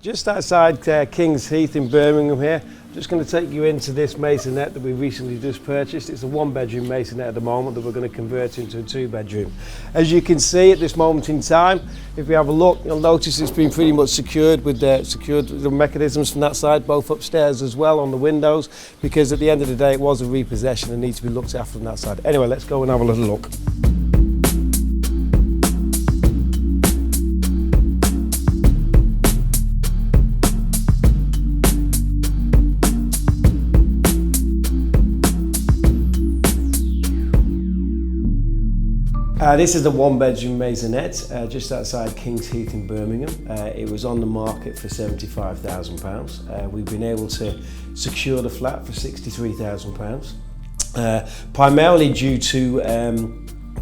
Just outside Kings Heath in Birmingham here. I'm just going to take you into this maisonette that we recently just purchased. It's a 1-bedroom maisonette at the moment that we're going to convert into a 2-bedroom. As you can see at this moment in time, if we have a look, you'll notice it's been pretty much secured with the mechanisms from that side, both upstairs as well on the windows, because at the end of the day it was a repossession and needs to be looked after from that side. Anyway, let's go and have a little look. This is a 1-bedroom maisonette just outside Kings Heath in Birmingham. It was on the market for £75,000. We've been able to secure the flat for £63,000, primarily due to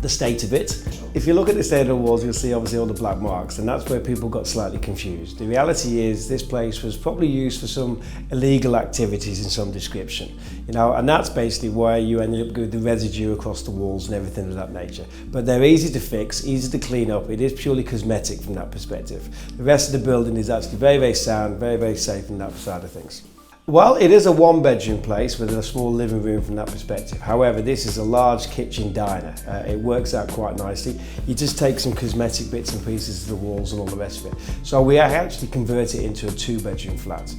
the state of it. If you look at the state of the walls, you'll see obviously all the black marks, and that's where people got slightly confused. The reality is this place was probably used for some illegal activities in some description, and that's basically why you ended up with the residue across the walls and everything of that nature. But they're easy to fix, easy to clean up. It is purely cosmetic from that perspective. The rest of the building is actually very, very sound, very, very safe from that side of things. Well, it is a 1-bedroom place with a small living room from that perspective. However, this is a large kitchen diner. It works out quite nicely. You just take some cosmetic bits and pieces to the walls and all the rest of it. So we actually convert it into a 2-bedroom flat.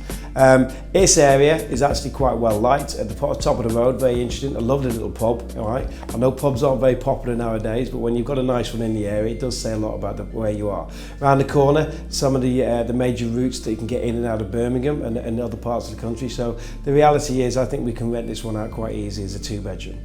This area is actually quite well light at the top of the road, very interesting. I love the little pub, all right? I know pubs aren't very popular nowadays, but when you've got a nice one in the area, it does say a lot about where you are. Around the corner, some of the major routes that you can get in and out of Birmingham and other parts of the country. So the reality is I think we can rent this one out quite easy as a 2-bedroom.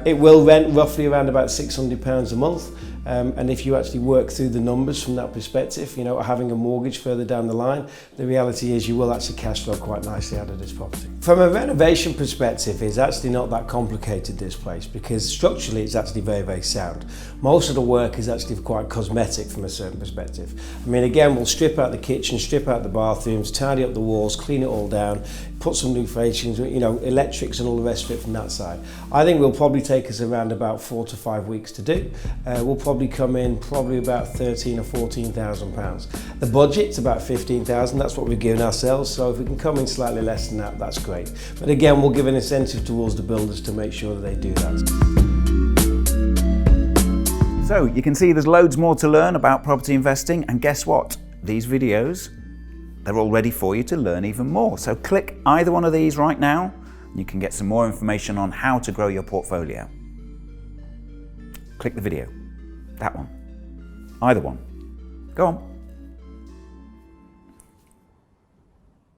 It will rent roughly around about £600 a month. And if you actually work through the numbers from that perspective, having a mortgage further down the line, the reality is you will actually cash flow quite nicely out of this property. From a renovation perspective, it's actually not that complicated, this place, because structurally it's actually very, very sound. Most of the work is actually quite cosmetic from a certain perspective. I mean, again, we'll strip out the kitchen, strip out the bathrooms, tidy up the walls, clean it all down, put some new fascias, electrics and all the rest of it from that side. I think will probably take us around about 4 to 5 weeks to do. We'll probably come in about £13,000 or £14,000. The budget's about £15,000, that's what we've given ourselves, so if we can come in slightly less than that, that's great. But again, we'll give an incentive towards the builders to make sure that they do that. So you can see there's loads more to learn about property investing, and guess what? These videos, they're all ready for you to learn even more. So click either one of these right now, and you can get some more information on how to grow your portfolio. Click the video. That one. Either one. Go on.